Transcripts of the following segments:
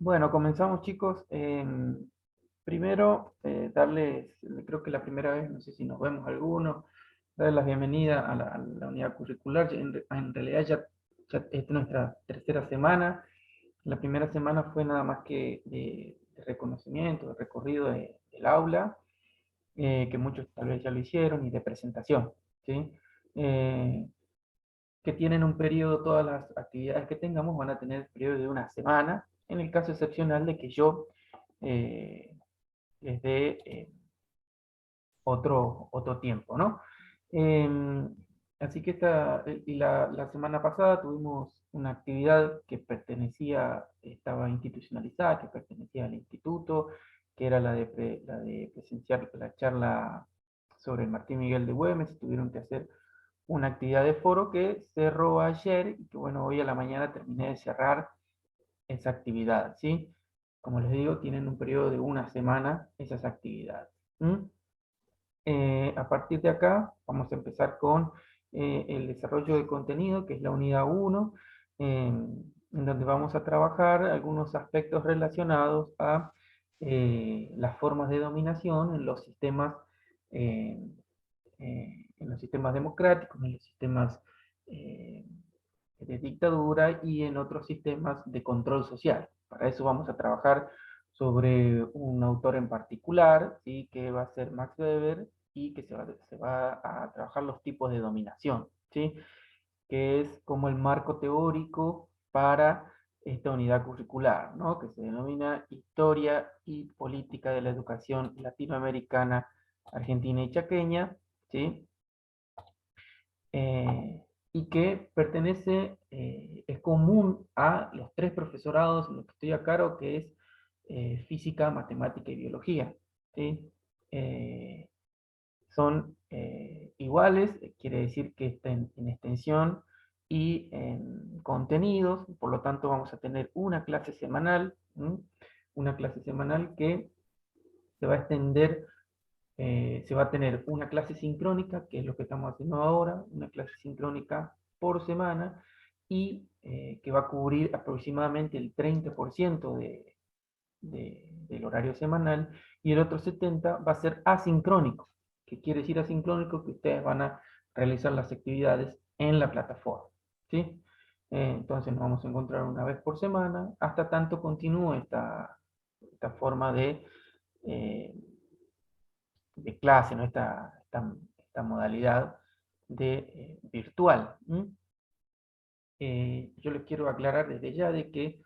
Bueno, comenzamos chicos. Primero, darles, creo que la primera vez, no sé si nos vemos algunos, darles la bienvenida a la unidad curricular. En realidad ya esta es nuestra tercera semana. La primera semana fue nada más que de reconocimiento, de recorrido del aula, que muchos tal vez ya lo hicieron, y de presentación, ¿sí? Eh, que tienen un periodo, todas las actividades que tengamos van a tener periodo de una semana, en el caso excepcional de que yo eh, les dé otro tiempo, ¿no? Eh, Así que la semana pasada tuvimos una actividad que estaba institucionalizada, que pertenecía al instituto, que era la de presenciar la charla sobre el Martín Miguel de Güemes. Y tuvieron que hacer una actividad de foro que cerró ayer y que, bueno, hoy a la mañana terminé de cerrar esa actividad, ¿sí? Como les digo, tienen un periodo de una semana esas actividades. ¿Mm? A partir de acá vamos a empezar con el desarrollo de contenido, que es la unidad 1, en donde vamos a trabajar algunos aspectos relacionados a las formas de dominación eh, en los sistemas democráticos, en los sistemas eh, de dictadura y en otros sistemas de control social. Para eso vamos a trabajar sobre un autor en particular, ¿sí? Que va a ser Max Weber, y que se va a trabajar los tipos de dominación, ¿sí? Que es como el marco teórico para esta unidad curricular, ¿no? Que se denomina Historia y Política de la Educación Latinoamericana, Argentina y Chaqueña, ¿sí? Y que es común a los tres profesorados en los que estoy a cargo, que es física, matemática y biología, ¿sí? Eh, Son iguales, quiere decir que están en extensión y en contenidos. Por lo tanto vamos a tener una clase semanal, ¿m? Una clase semanal que se va a extender. Se va a tener una clase sincrónica, que es lo que estamos haciendo ahora, una clase sincrónica por semana, y que va a cubrir aproximadamente el 30% del horario semanal, y el otro 70% va a ser asincrónico. ¿Qué quiere decir asincrónico? Que ustedes van a realizar las actividades en la plataforma, ¿sí? Entonces nos vamos a encontrar una vez por semana, hasta tanto continúe esta forma eh, de clase, ¿no? Esta modalidad de virtual. Yo les quiero aclarar desde ya de que,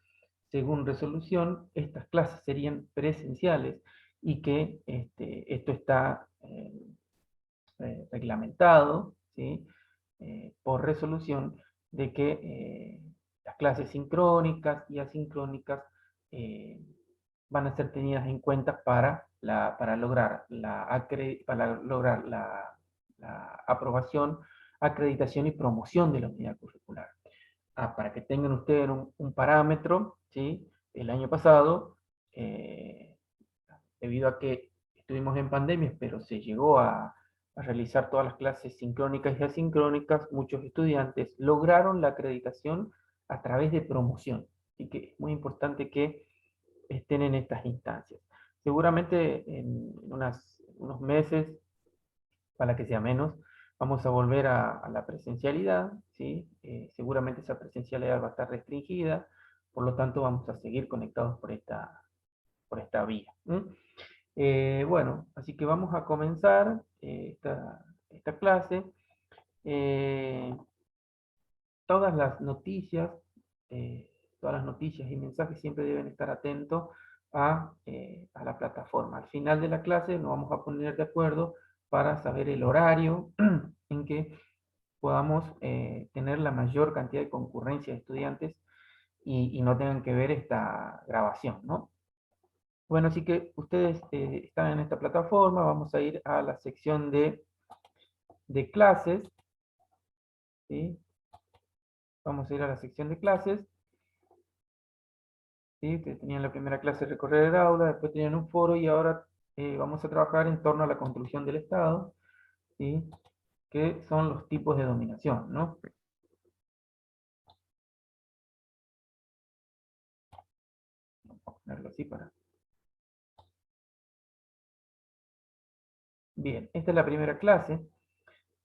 según resolución, estas clases serían presenciales, y que esto está reglamentado, ¿sí? Por resolución, de que las clases sincrónicas y asincrónicas eh, van a ser tenidas en cuenta para lograr la aprobación, acreditación y promoción de la unidad curricular. Para que tengan ustedes un parámetro, ¿sí? El año pasado, eh, debido a que estuvimos en pandemia, pero se llegó a realizar todas las clases sincrónicas y asincrónicas, muchos estudiantes lograron la acreditación a través de promoción. Así que es muy importante que estén en estas instancias. Seguramente en unos meses, para que sea menos, vamos a volver a la presencialidad, ¿sí? Seguramente esa presencialidad va a estar restringida, por lo tanto vamos a seguir conectados por esta vía. Bueno, así que vamos a comenzar esta clase. Eh, todas las noticias, eh, Todas las noticias y mensajes siempre deben estar atentos a la plataforma. Al final de la clase nos vamos a poner de acuerdo para saber el horario en que podamos tener la mayor cantidad de concurrencia de estudiantes, y no tengan que ver esta grabación, ¿no? Bueno, así que ustedes están en esta plataforma. Vamos a ir a la sección de clases, ¿sí? Vamos a ir a la sección de clases, ¿sí? Que tenían la primera clase de recorrer el aula, después tenían un foro, y ahora vamos a trabajar en torno a la construcción del Estado, ¿sí? Que son los tipos de dominación, ¿no? ponerlo así para... Bien, esta es la primera clase,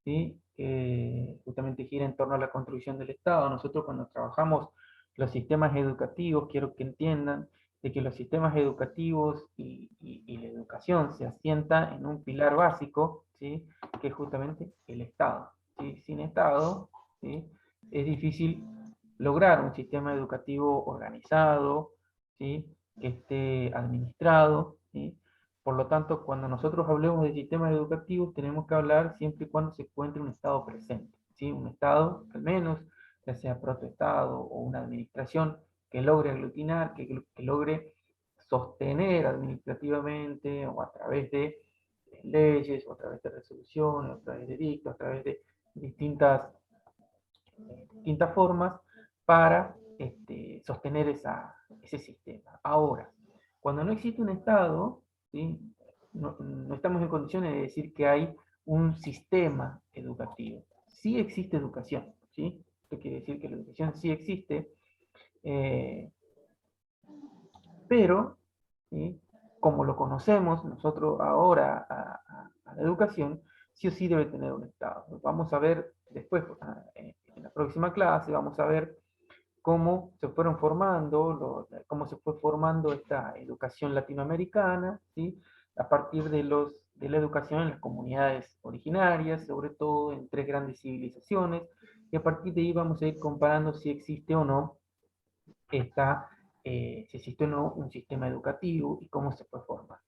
¿sí? Que justamente gira en torno a la construcción del Estado. Nosotros cuando trabajamos los sistemas educativos, quiero que entiendan de que los sistemas educativos y la educación se asienta en un pilar básico, ¿sí? Que es justamente el Estado, ¿sí? Sin Estado, ¿sí? Es difícil lograr un sistema educativo organizado, ¿sí? Que esté administrado, ¿sí? Por lo tanto, cuando nosotros hablemos de sistemas educativos, tenemos que hablar siempre y cuando se encuentre un Estado presente, ¿sí? Un Estado, al menos, ya sea protoestado o una administración que logre aglutinar, que logre sostener administrativamente o a través de leyes, o a través de resoluciones, o a través de dictos, a través de distintas, distintas formas para sostener ese sistema. Ahora, cuando no existe un Estado, ¿sí? No estamos en condiciones de decir que hay un sistema educativo. Sí existe educación, ¿sí? Esto quiere decir que la educación sí existe, eh, pero, ¿sí? Como lo conocemos nosotros ahora a la educación, sí o sí debe tener un Estado. Vamos a ver después, en la próxima clase, vamos a ver cómo se fueron formando, cómo se fue formando esta educación latinoamericana, ¿sí? A partir de la educación en las comunidades originarias, sobre todo en tres grandes civilizaciones, y a partir de ahí vamos a ir comparando si existe o no si existe o no un sistema educativo y cómo se puede formar,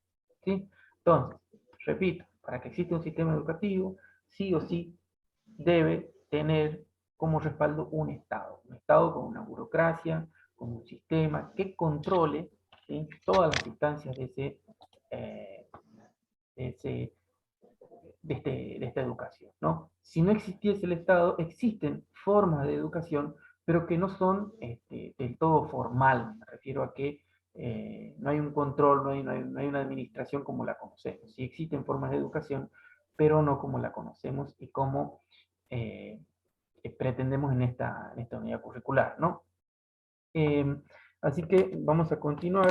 ¿sí? Entonces, repito, para que exista un sistema educativo, sí o sí debe tener como respaldo un Estado con una burocracia, con un sistema que controle, ¿sí? Todas las instancias eh, de, ese, de esta educación, ¿no? Si no existiese el Estado, existen formas de educación, pero que no son del todo formal. Me refiero a que no hay un control, no hay una administración como la conocemos. Sí existen formas de educación, pero no como la conocemos y como eh, pretendemos en esta unidad curricular, ¿no? Eh, Así que vamos a continuar.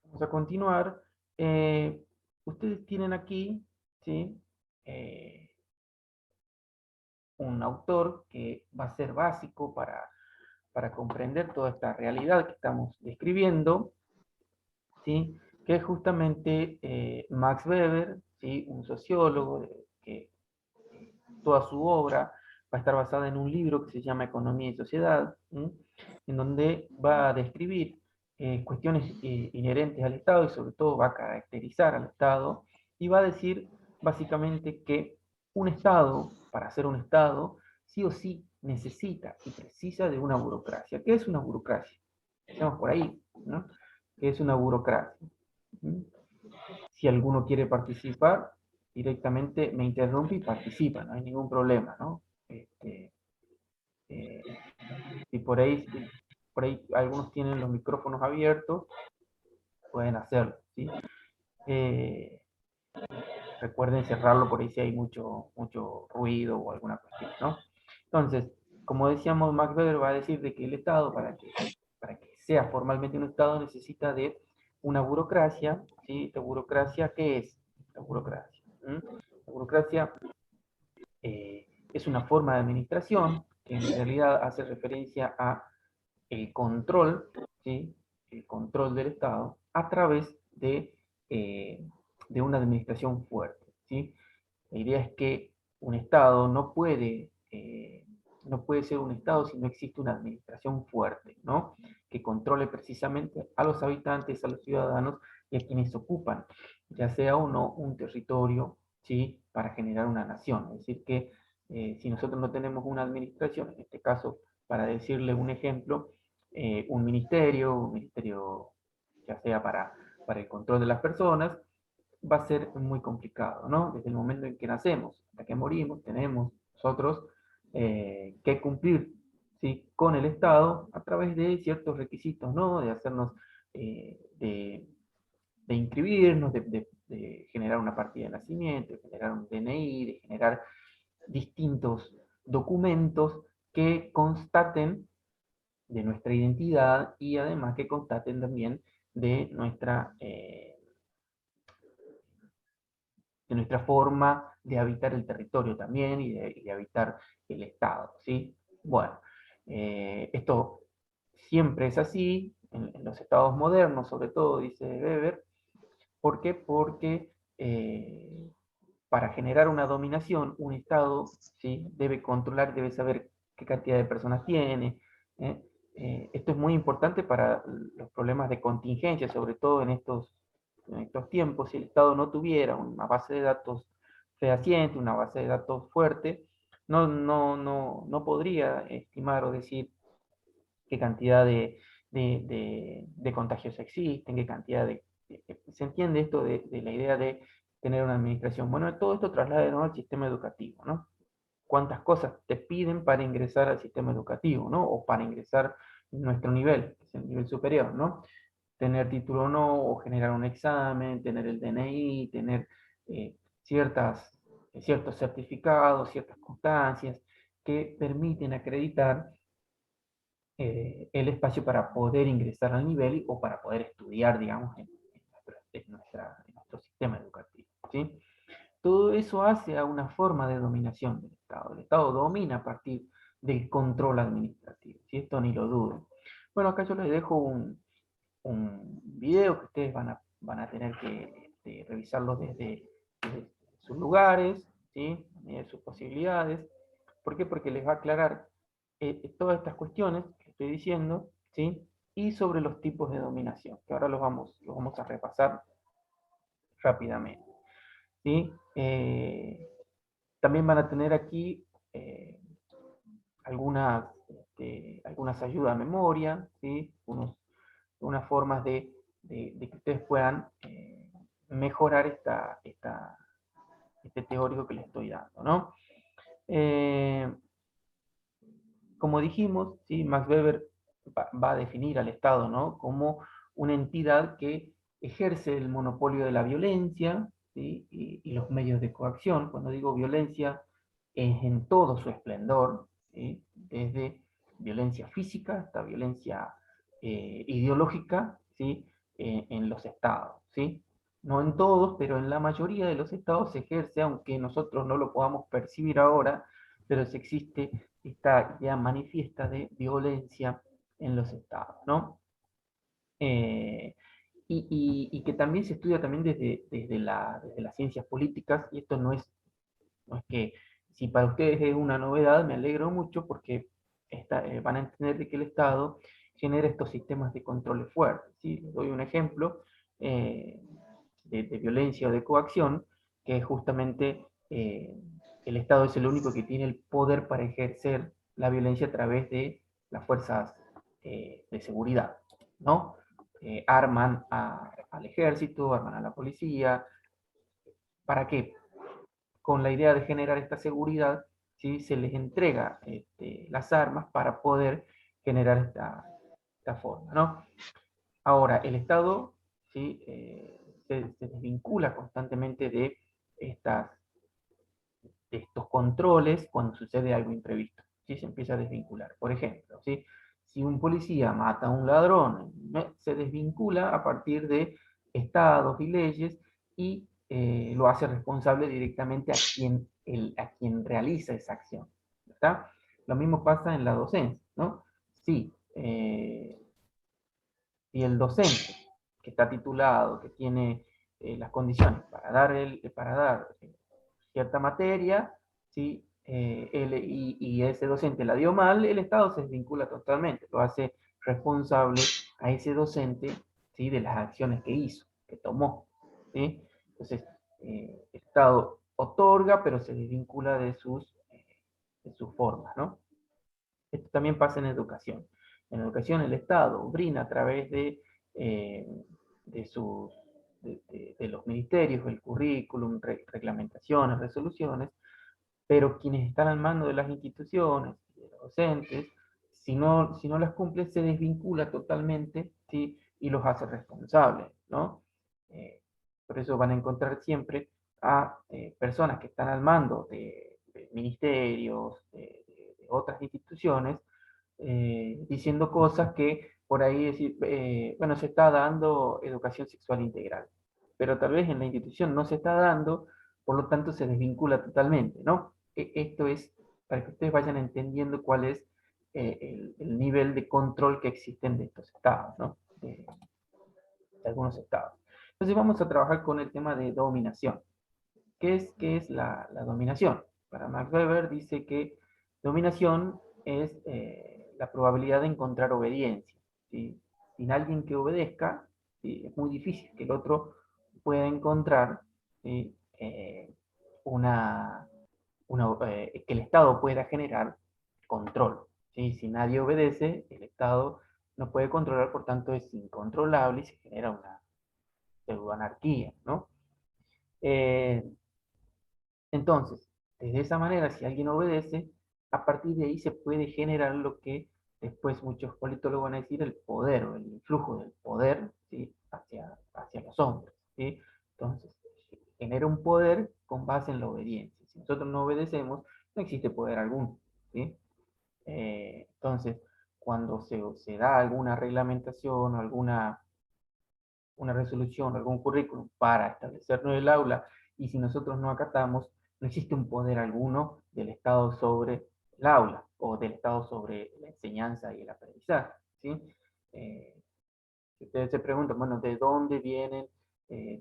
Vamos a continuar. Eh, Ustedes tienen aquí, ¿sí? Eh, un autor que va a ser básico para comprender toda esta realidad que estamos describiendo, ¿sí? Que es justamente Max Weber, ¿sí? Un sociólogo que toda su obra va a estar basada en un libro que se llama Economía y Sociedad, ¿sí? En donde va a describir cuestiones inherentes al Estado y sobre todo va a caracterizar al Estado y va a decir básicamente que un Estado, para ser un Estado, sí o sí necesita y precisa de una burocracia. ¿Qué es una burocracia? Empecemos por ahí, ¿no? ¿Qué es una burocracia? ¿Mm? Si alguno quiere participar, directamente me interrumpe y participa, no hay ningún problema, ¿no? Eh, si por ahí algunos tienen los micrófonos abiertos, pueden hacerlo, ¿sí? Eh, Recuerden cerrarlo por ahí si hay mucho ruido o alguna cuestión, ¿no? Entonces, como decíamos, Max Weber va a decir de que el Estado, para que sea formalmente un Estado, necesita de una burocracia, ¿sí? ¿Esta burocracia qué es? La burocracia. La burocracia es una forma de administración que en realidad hace referencia a el control, ¿sí? El control del Estado a través eh, de una administración fuerte, ¿sí? La idea es que un Estado no puede ser un Estado si no existe una administración fuerte, ¿no? Que controle precisamente a los habitantes, a los ciudadanos y a quienes ocupan, ya sea o no un territorio, ¿sí? Para generar una nación. Es decir, que si nosotros no tenemos una administración, en este caso, para decirle un ejemplo, un ministerio ya sea para el control de las personas, va a ser muy complicado, ¿no? Desde el momento en que nacemos hasta que morimos, tenemos nosotros que cumplir, ¿sí? Con el Estado a través de ciertos requisitos, ¿no? De hacernos, de inscribirnos, de generar una partida de nacimiento, de generar un DNI, de generar distintos documentos que constaten de nuestra identidad y además que constaten también de nuestra forma de habitar el territorio también y de habitar el Estado, ¿sí? Bueno, esto siempre es así en los estados modernos, sobre todo, dice Weber. ¿Por qué? Porque para generar una dominación, un Estado, ¿sí?, debe controlar, debe saber qué cantidad de personas tiene. ¿eh? Esto es muy importante para los problemas de contingencia, sobre todo en estos tiempos. Si el Estado no tuviera una base de datos fehaciente, una base de datos fuerte, no podría estimar o decir qué cantidad de contagios existen, qué cantidad de... ¿Se entiende esto de la idea de tener una administración? Bueno, todo esto traslada, ¿no?, al sistema educativo, ¿no? Cuántas cosas te piden para ingresar al sistema educativo, ¿no? O para ingresar en nuestro nivel, que es el nivel superior, ¿no? Tener título o no, o generar un examen, tener el DNI, tener eh, ciertos certificados, ciertas constancias que permiten acreditar el espacio para poder ingresar al nivel o para poder estudiar, digamos, en nuestro sistema educativo, ¿sí? Todo eso hace a una forma de dominación del Estado. El Estado domina a partir del control administrativo, ¿sí? Esto ni lo duden. Bueno, acá yo les dejo un video que ustedes van a tener que revisarlo desde sus lugares, ¿sí?, de sus posibilidades. ¿Por qué? Porque les va a aclarar todas estas cuestiones que estoy diciendo, ¿sí?, y sobre los tipos de dominación, que ahora los vamos a repasar rápidamente, ¿sí? También van a tener aquí eh, algunas ayudas a memoria, ¿sí?, unas formas de que ustedes puedan mejorar este teórico que les estoy dando, ¿no? Eh, Como dijimos, ¿sí?, Max Weber va a definir al Estado, ¿no?, como una entidad que ejerce el monopolio de la violencia, ¿sí?, y los medios de coacción. Cuando digo violencia, es en todo su esplendor, ¿sí?, desde violencia física hasta violencia ideológica, ¿sí?, en los estados, ¿sí? No en todos, pero en la mayoría de los estados se ejerce, aunque nosotros no lo podamos percibir ahora, pero sí existe esta idea manifiesta de violencia en los estados, ¿no? Eh, y que también se estudia también desde las ciencias políticas, y esto no es que, si para ustedes es una novedad, me alegro mucho porque van a entender de que el Estado genera estos sistemas de control fuertes, ¿sí? Les doy un ejemplo eh, de violencia o de coacción, que es justamente el Estado es el único que tiene el poder para ejercer la violencia a través de las fuerzas de seguridad, ¿no? Arman al ejército, arman a la policía. ¿Para qué? Con la idea de generar esta seguridad, ¿sí?, se les entrega las armas para poder generar esta forma, ¿no? Ahora, el Estado, ¿sí?, se desvincula constantemente estas, de estos controles cuando sucede algo imprevisto, ¿sí? Se empieza a desvincular. Por ejemplo, ¿sí?, si un policía mata a un ladrón, se desvincula a partir de estados y leyes y lo hace responsable directamente a quien realiza esa acción, ¿está? Lo mismo pasa en la docencia, ¿no? Sí, si el docente que está titulado, que tiene las condiciones para dar cierta materia, ¿sí?, y ese docente la dio mal, el Estado se desvincula totalmente, lo hace responsable a ese docente, ¿sí?, de las acciones que hizo, que tomó, ¿sí? Entonces, el Estado otorga, pero se desvincula de sus formas, ¿no? Esto también pasa en educación. En educación el Estado brinda a través eh, de, sus, de los ministerios, el currículum, reglamentaciones, resoluciones, pero quienes están al mando de las instituciones, de los docentes, si no las cumplen, se desvincula totalmente, ¿sí?, y los hace responsables, ¿no? Por eso van a encontrar siempre a personas que están al mando de ministerios, de otras instituciones, diciendo cosas que por ahí decir, bueno, se está dando educación sexual integral, pero tal vez en la institución no se está dando, por lo tanto se desvincula totalmente, ¿no? Esto es para que ustedes vayan entendiendo cuál es el nivel de control que existen de estos estados, ¿no? De algunos estados. Entonces vamos a trabajar con el tema de dominación. Qué es la dominación? Para Max Weber dice que dominación es la probabilidad de encontrar obediencia. ¿Sí? Sin alguien que obedezca, ¿sí? Es muy difícil que el otro pueda encontrar, ¿sí? una, que el Estado pueda generar control. ¿Sí? Si nadie obedece, el Estado no puede controlar, por tanto es incontrolable y se genera una pseudoanarquía, ¿no? Eh, entonces, de esa manera, si alguien obedece, a partir de ahí se puede generar lo que después muchos politólogos van a decir el poder o el influjo del poder, ¿sí? hacia los hombres. ¿Sí? Entonces, genera un poder con base en la obediencia. Si nosotros no obedecemos, no existe poder alguno. ¿Sí? Entonces, cuando se da alguna reglamentación o alguna una resolución, algún currículum para establecernos el aula, y si nosotros no acatamos, no existe un poder alguno del Estado sobre el aula o del Estado sobre la enseñanza y el aprendizaje. ¿Sí? Eh, si ustedes se preguntan, bueno, ¿de dónde vienen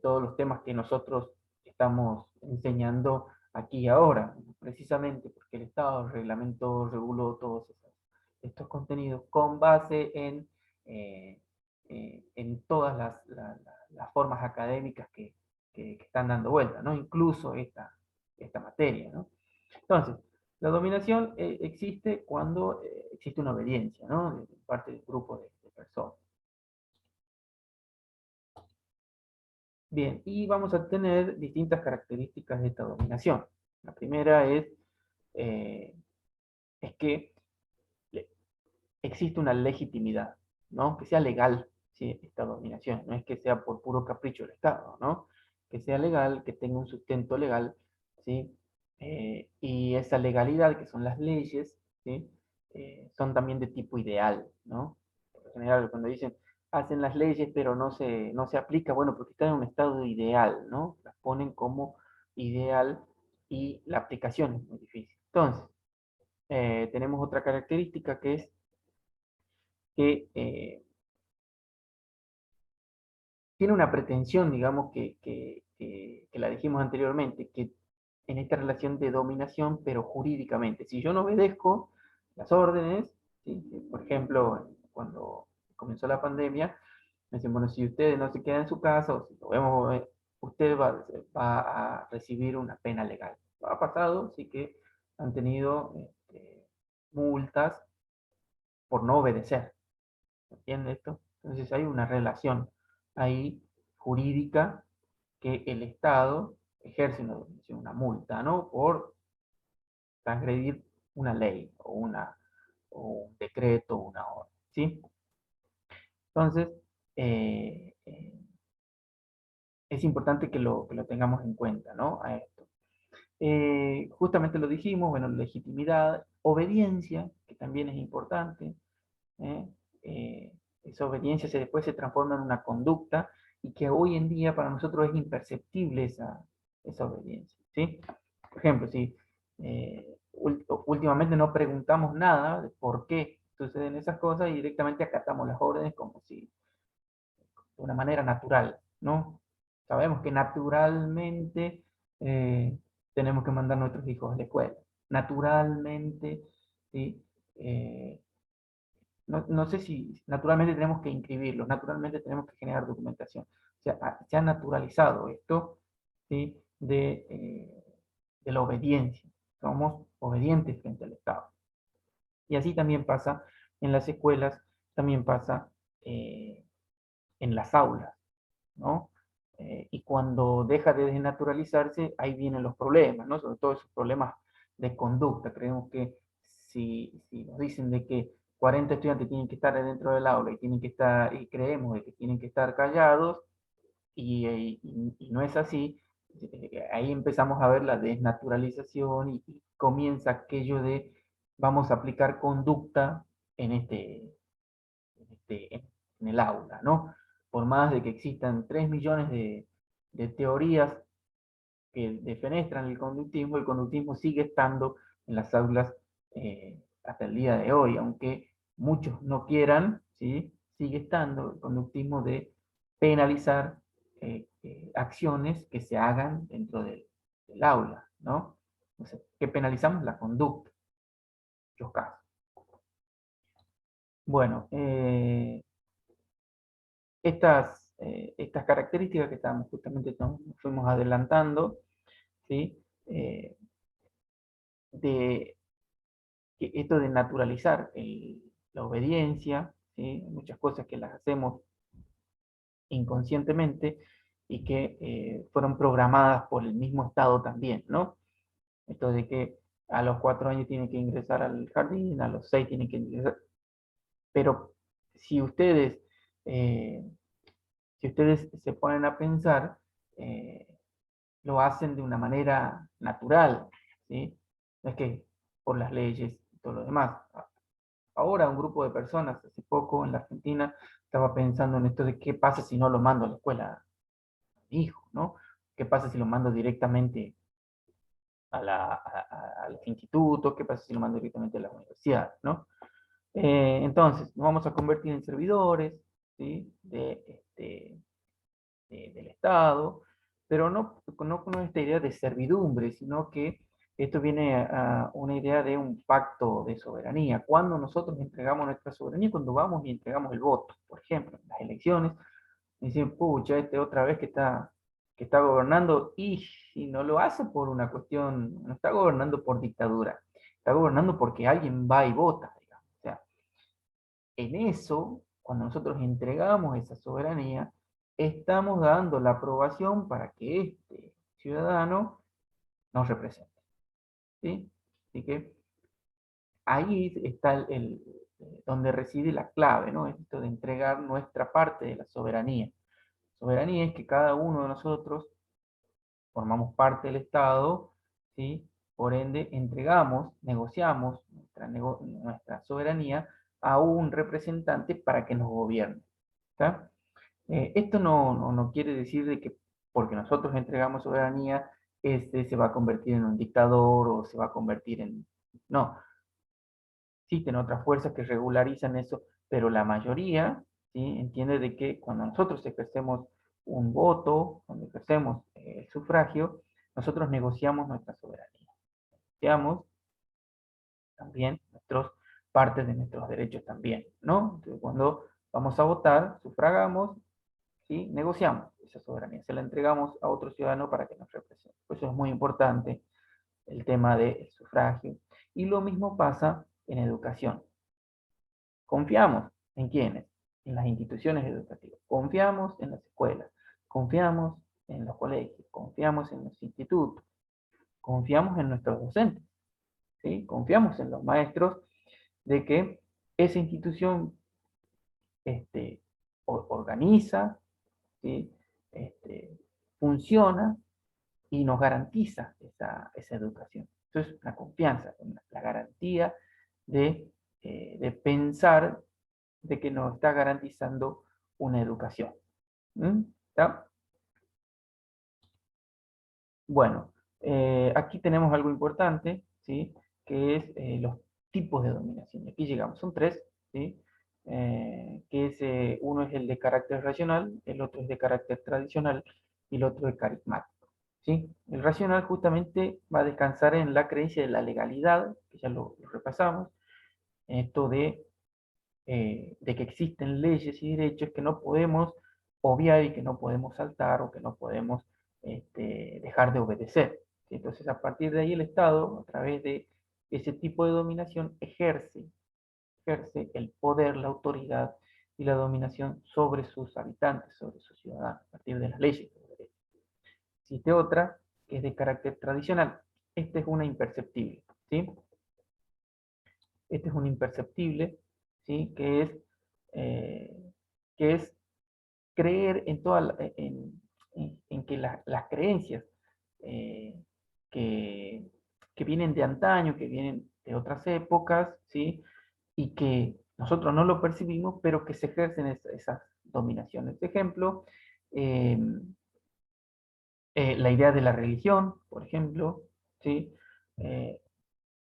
todos los temas que nosotros estamos enseñando aquí y ahora? Precisamente porque el Estado reglamentó, reguló todos estos contenidos con base en todas las formas académicas que están dando vuelta, ¿no? Incluso esta materia, ¿no? Entonces, la dominación existe cuando existe una obediencia, ¿no? De parte del grupo de personas. Bien, y vamos a tener distintas características de esta dominación. La primera eh, es que existe una legitimidad, ¿no? Que sea legal, ¿sí? Esta dominación, no es que sea por puro capricho del Estado, ¿no? Que sea legal, que tenga un sustento legal, ¿sí? Y esa legalidad, que son las leyes, ¿sí? Son también de tipo ideal, ¿no? Por lo general, cuando dicen, hacen las leyes, pero no se aplica, bueno, porque están en un estado ideal, ¿no? Las ponen como ideal y la aplicación es muy difícil. Entonces, tenemos otra característica que es que tiene una pretensión, digamos, que la dijimos anteriormente, que en esta relación de dominación, pero jurídicamente. Si yo no obedezco las órdenes, ¿sí? Por ejemplo, cuando comenzó la pandemia, me dicen, bueno, si ustedes no se quedan en su casa, o si lo vemos, usted va a recibir una pena legal. Ha pasado, sí que han tenido multas por no obedecer. ¿Entiende esto? Entonces hay una relación ahí jurídica que el Estado ejerce una multa, ¿no? Por transgredir una ley o un decreto o una orden, ¿sí? Entonces, es importante que lo tengamos en cuenta, ¿no? A esto. Justamente lo dijimos, bueno, legitimidad, obediencia, que también es importante, ¿eh? Eh, esa obediencia después se transforma en una conducta y que hoy en día para nosotros es imperceptible esa obediencia, ¿sí? Por ejemplo, si últimamente no preguntamos nada de por qué suceden esas cosas y directamente acatamos las órdenes como si de una manera natural, ¿no? Sabemos que naturalmente tenemos que mandar a nuestros hijos a la escuela. Naturalmente, ¿sí? No sé si naturalmente tenemos que inscribirlos, naturalmente tenemos que generar documentación. O sea, se ha naturalizado esto, ¿sí? De la obediencia. Somos obedientes frente al Estado. Y así también pasa en las escuelas, también pasa en las aulas, ¿no? Y cuando deja de desnaturalizarse, ahí vienen los problemas, ¿no? Sobre todo esos problemas de conducta. Creemos que si nos dicen de que 40 estudiantes tienen que estar dentro del aula y tienen que estar, y creemos de que tienen que estar callados, y no es así, ahí empezamos a ver la desnaturalización y comienza aquello de vamos a aplicar conducta en en el aula, ¿no? Por más de que existan 3 millones de teorías que defenestran el conductismo sigue estando en las aulas hasta el día de hoy, aunque muchos no quieran, ¿sí? Sigue estando el conductismo de penalizar acciones que se hagan dentro del aula, ¿no? Entonces, ¿qué penalizamos? La conducta, en muchos casos. Bueno, estas características que estábamos justamente nos fuimos adelantando, ¿sí? De que esto de naturalizar la obediencia, ¿sí? Hay muchas cosas que las hacemos inconscientemente y que fueron programadas por el mismo Estado también, ¿no? Esto de que a los 4 años tienen que ingresar al jardín, a los 6 tienen que ingresar, pero si ustedes, eh, si ustedes se ponen a pensar, eh, lo hacen de una manera natural, ¿sí? No es que por las leyes y todo lo demás. Ahora un grupo de personas, hace poco en la Argentina, estaba pensando en esto de qué pasa si no lo mando a la escuela a mi hijo, ¿no? ¿Qué pasa si lo mando directamente a los institutos? ¿Qué pasa si lo mando directamente a la universidad, ¿no? Entonces, nos vamos a convertir en servidores, ¿sí? Del Estado, pero no con esta idea de servidumbre, sino que esto viene a una idea de un pacto de soberanía. Cuando nosotros entregamos nuestra soberanía, cuando vamos y entregamos el voto, por ejemplo, en las elecciones, dicen, pucha, otra vez que está gobernando, y si no lo hace por una cuestión, no está gobernando por dictadura, está gobernando porque alguien va y vota, digamos. O sea, en eso, cuando nosotros entregamos esa soberanía, estamos dando la aprobación para que este ciudadano nos represente. ¿Sí? Así que ahí está donde reside la clave, ¿no? Esto de entregar nuestra parte de la soberanía. Soberanía es que cada uno de nosotros formamos parte del Estado, ¿sí? Por ende, entregamos, negociamos nuestra soberanía a un representante para que nos gobierne. ¿Está? Esto no quiere decir de que porque nosotros entregamos soberanía, este se va a convertir en un dictador o se va a convertir en... No, existen otras fuerzas que regularizan eso, pero la mayoría, ¿sí? Entiende de que cuando nosotros ejercemos un voto, cuando ejercemos el sufragio, nosotros negociamos nuestra soberanía. Negociamos también partes de nuestros derechos también, ¿no? Entonces, cuando vamos a votar, sufragamos, ¿sí? Negociamos esa soberanía, se la entregamos a otro ciudadano para que nos represente. Por eso es muy importante el tema del sufragio. Y lo mismo pasa en educación. Confiamos en quiénes, en las instituciones educativas, confiamos en las escuelas, confiamos en los colegios, confiamos en los institutos, confiamos en nuestros docentes, ¿sí? Confiamos en los maestros de que esa institución organiza, ¿sí? Funciona y nos garantiza esa educación. Entonces, la confianza, la garantía de pensar de que nos está garantizando una educación. ¿Está? Bueno, aquí tenemos algo importante, ¿sí? Que es los tipos de dominación. Aquí llegamos, son tres, ¿sí? Uno es el de carácter racional, el otro es de carácter tradicional y el otro es carismático. ¿Sí? El racional justamente va a descansar en la creencia de la legalidad, que ya lo repasamos, esto de que existen leyes y derechos que no podemos obviar y que no podemos saltar o que no podemos dejar de obedecer. Entonces, a partir de ahí el Estado, a través de ese tipo de dominación, ejerce el poder, la autoridad y la dominación sobre sus habitantes, sobre sus ciudadanos, a partir de las leyes. Existe otra que es de carácter tradicional. Esta es una imperceptible, ¿sí? Este es un imperceptible, ¿sí? Eh, que es creer en que las creencias eh, que, que vienen de antaño, que vienen de otras épocas, ¿sí? Y que nosotros no lo percibimos, pero que se ejercen esas dominaciones. Ejemplo, eh, la idea de la religión, por ejemplo, ¿sí? Eh,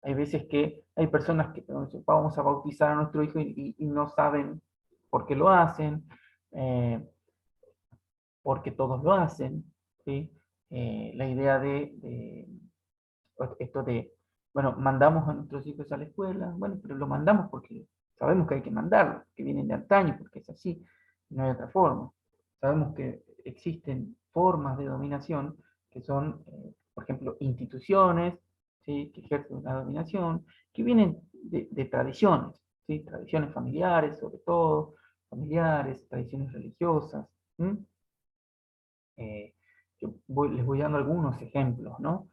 hay veces que hay personas que vamos a bautizar a nuestro hijo y no saben por qué lo hacen, eh, porque todos lo hacen, ¿sí? La idea de esto de, bueno, mandamos a nuestros hijos a la escuela, bueno, pero lo mandamos porque sabemos que hay que mandarlo, que vienen de antaño, porque es así, no hay otra forma. Sabemos que existen formas de dominación que son, por ejemplo, instituciones, ¿sí? Que ejercen una dominación, que vienen de tradiciones, ¿sí? Tradiciones familiares, sobre todo, familiares, tradiciones religiosas. Eh, les voy dando algunos ejemplos, ¿no?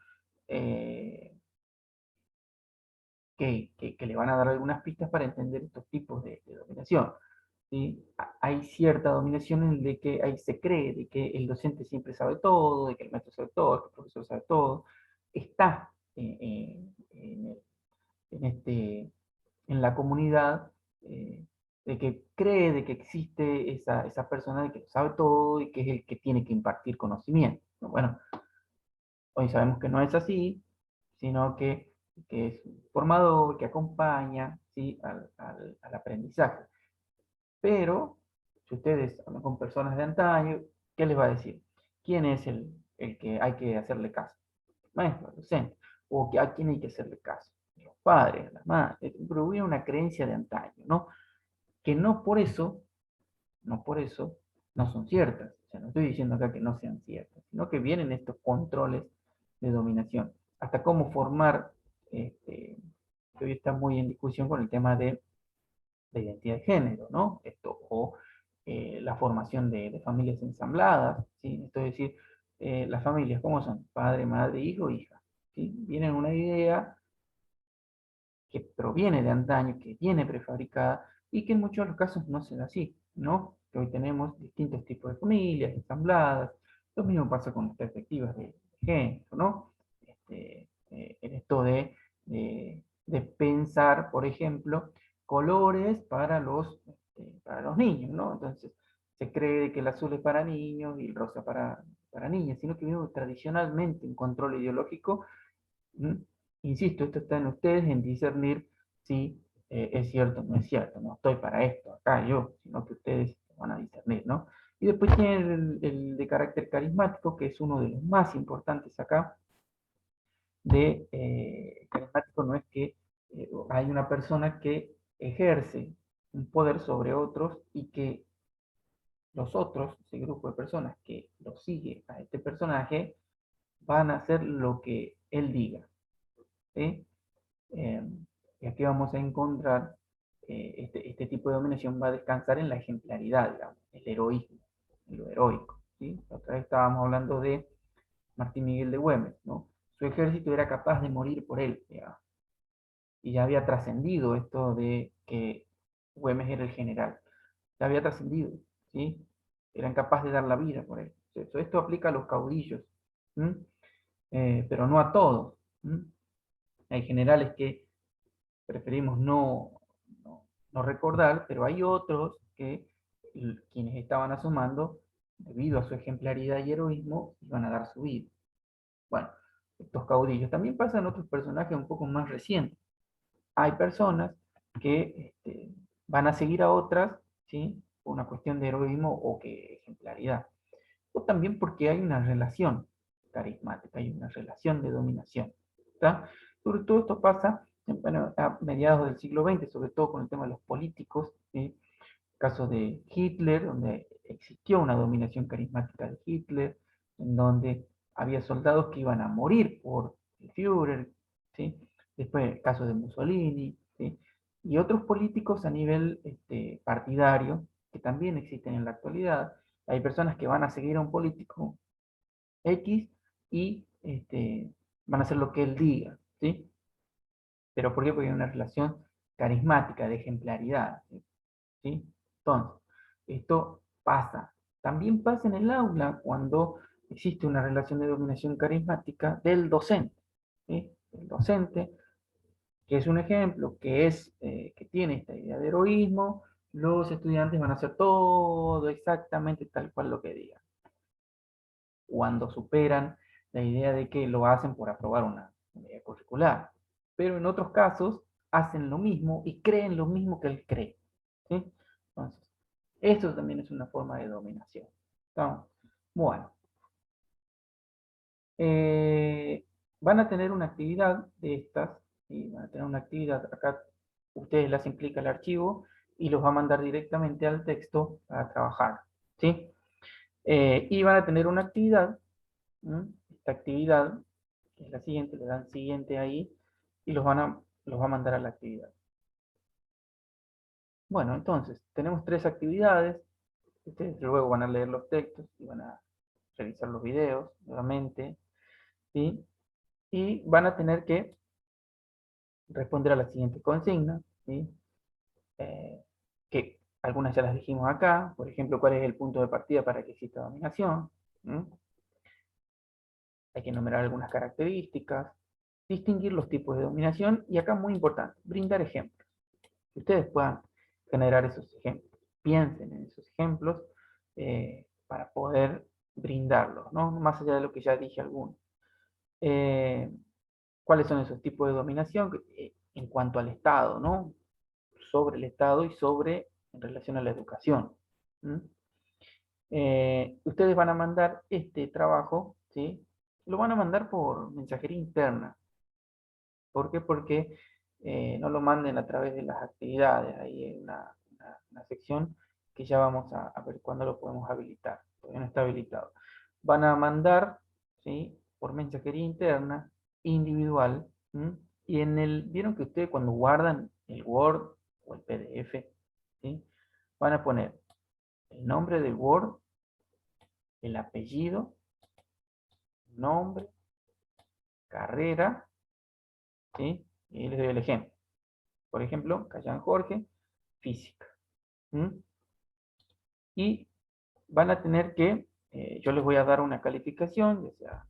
Eh, que le van a dar algunas pistas para entender estos tipos de dominación. ¿Sí? Hay cierta dominación en la que ahí se cree de que el docente siempre sabe todo, de que el maestro sabe todo, que el profesor sabe todo. Está en, en la comunidad de que cree de que existe esa persona de que lo sabe todo y que es el que tiene que impartir conocimiento. Bueno, hoy sabemos que no es así, sino que es un formador, que acompaña, ¿sí? Al aprendizaje. Pero, si ustedes hablan con personas de antaño, ¿qué les va a decir? ¿Quién es el que hay que hacerle caso? El maestro, el docente. ¿O a quién hay que hacerle caso? Los padres, las madres. Pero hubo una creencia de antaño, ¿no? Que no por eso, no son ciertas. O sea, no estoy diciendo acá que no sean ciertas, sino que vienen estos controles de dominación. Hasta cómo formar, que hoy está muy en discusión con el tema de la identidad de género, ¿no? Esto, o la formación de familias ensambladas, ¿sí? Esto es decir, las familias, ¿cómo son? Padre, madre, hijo, hija. ¿Sí? Vienen una idea que proviene de antaño, que viene prefabricada y que en muchos de los casos no se da así, ¿no? Que hoy tenemos distintos tipos de familias ensambladas. Lo mismo pasa con las perspectivas de género, ¿no? En esto de pensar, por ejemplo, colores para los niños, ¿no? Entonces, se cree que el azul es para niños y el rosa para niñas, sino que vino tradicionalmente un control ideológico. ¿Mm? Insisto, esto está en ustedes en discernir si es cierto o no es cierto. No estoy para esto acá yo, sino que ustedes van a discernir, ¿no? Y después tienen el de carácter carismático, que es uno de los más importantes acá. Carismático no es que hay una persona que ejerce un poder sobre otros y que los otros, ese grupo de personas que lo sigue a este personaje, van a hacer lo que él diga. ¿Sí? Eh, y aquí vamos a encontrar este tipo de dominación va a descansar en la ejemplaridad, digamos, el heroísmo, en lo heroico. ¿Sí? Otra vez estábamos hablando de Martín Miguel de Güemes, ¿no? Su ejército era capaz de morir por él, digamos, y ya había trascendido esto de que Güemes era el general, ya había trascendido, ¿sí? Eran capaces de dar la vida por él. Esto aplica a los caudillos, pero no a todos. ¿Sí? Hay generales que preferimos no recordar, pero hay otros que quienes estaban asomando, debido a su ejemplaridad y heroísmo, iban a dar su vida. Bueno, estos caudillos. También pasan otros personajes un poco más recientes. Hay personas que van a seguir a otras, ¿sí? Por una cuestión de heroísmo o que ejemplaridad. O también porque hay una relación carismática, hay una relación de dominación. ¿Está? Sobre todo esto pasa bueno, a mediados del siglo XX, sobre todo con el tema de los políticos, ¿sí? El caso de Hitler, donde existió una dominación carismática de Hitler, en donde había soldados que iban a morir por el Führer, ¿sí? Después el caso de Mussolini, ¿sí? Y otros políticos a nivel partidario, que también existen en la actualidad. Hay personas que van a seguir a un político X y van a hacer lo que él diga, ¿sí? ¿Pero por qué? Porque hay una relación carismática, de ejemplaridad, ¿sí? Entonces, esto pasa. También pasa en el aula cuando existe una relación de dominación carismática del docente, ¿sí? El docente que es un ejemplo, que tiene esta idea de heroísmo, los estudiantes van a hacer todo exactamente tal cual lo que digan. Cuando superan la idea de que lo hacen por aprobar una unidad curricular. Pero en otros casos hacen lo mismo y creen lo mismo que él cree. ¿Sí? Entonces, esto también es una forma de dominación. ¿No? Bueno. Van a tener una actividad de estas, ¿sí? Van a tener una actividad, acá ustedes las implica el archivo y los va a mandar directamente al texto para trabajar. ¿Sí? Y van a tener una actividad. Esta actividad, que es la siguiente, le dan siguiente ahí y los va a mandar a la actividad. Bueno, entonces, tenemos 3 actividades. Ustedes luego van a leer los textos y van a revisar los videos nuevamente, ¿sí? Y van a tener que responder a la siguiente consigna, ¿sí? Eh, que algunas ya las dijimos acá, por ejemplo, cuál es el punto de partida para que exista dominación. Hay que enumerar algunas características, distinguir los tipos de dominación y acá muy importante, brindar ejemplos. Que ustedes puedan generar esos ejemplos. Piensen en esos ejemplos para poder brindarlos, ¿no? Más allá de lo que ya dije algunos. ¿Cuáles son esos tipos de dominación? En cuanto al Estado, ¿no? Sobre el Estado y sobre en relación a la educación. Ustedes van a mandar este trabajo, ¿sí? Lo van a mandar por mensajería interna. ¿Por qué? Porque no lo manden a través de las actividades. Ahí hay una sección que ya vamos a ver cuándo lo podemos habilitar. Todavía no está habilitado. Van a mandar, ¿sí? Por mensajería interna, individual. Y vieron que ustedes cuando guardan el Word o el PDF, ¿sí? Van a poner el nombre del Word, el apellido, nombre, carrera, ¿sí? Y les doy el ejemplo. Por ejemplo, Callan Jorge, física. Y van a tener que, yo les voy a dar una calificación, ya sea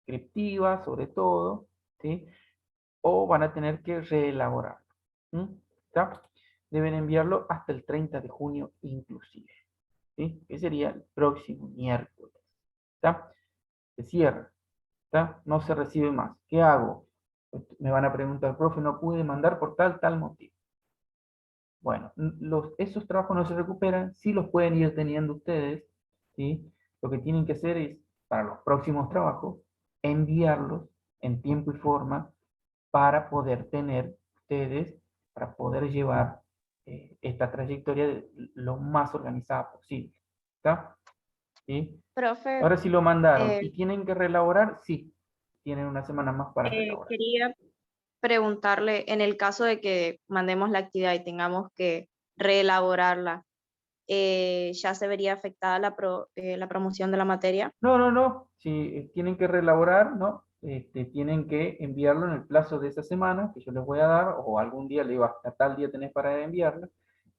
descriptiva sobre todo, ¿sí? O van a tener que reelaborar. ¿Está? Deben enviarlo hasta el 30 de junio inclusive, ¿sí? Que sería el próximo miércoles. ¿Está? Se cierra. ¿Está? No se recibe más. ¿Qué hago? Me van a preguntar, profe, no pude mandar por tal motivo. Bueno, esos trabajos no se recuperan, sí los pueden ir teniendo ustedes, ¿sí? Lo que tienen que hacer es, para los próximos trabajos, enviarlos en tiempo y forma para poder tener ustedes, para poder llevar esta trayectoria lo más organizada posible. ¿Está? ¿Sí? Profe, Ahora sí lo mandaron eh, y tienen que reelaborar, sí, tienen una semana más para reelaborar. quería preguntarle, en el caso de que mandemos la actividad y tengamos que reelaborarla, ¿ya se vería afectada la promoción de la materia? No, no, no. Si tienen que reelaborar, ¿no? Tienen que enviarlo en el plazo de esa semana que yo les voy a dar, o algún día le digo, hasta tal día tenés para enviarla,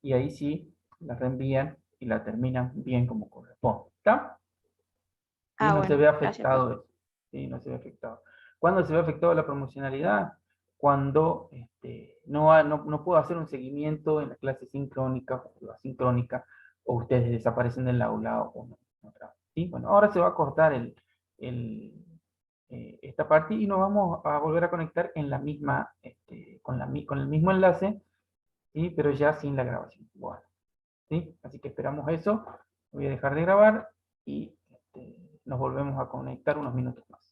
y ahí sí la reenvían y la terminan bien como corresponde. ¿Está? Y Ah, no se bueno, ve gracias, profe. afectado eso. Sí, no se ve afectado. ¿Cuándo se ve afectado la promocionalidad? Cuando no puedo hacer un seguimiento en la clase sincrónica o asincrónica, o ustedes desaparecen del aula o no trabajan. ¿Sí? Bueno, ahora se va a cortar esta parte y nos vamos a volver a conectar en la misma, con el mismo enlace, ¿sí? Pero ya sin la grabación. Bueno, ¿sí? Así que esperamos eso. Voy a dejar de grabar y nos volvemos a conectar unos minutos más.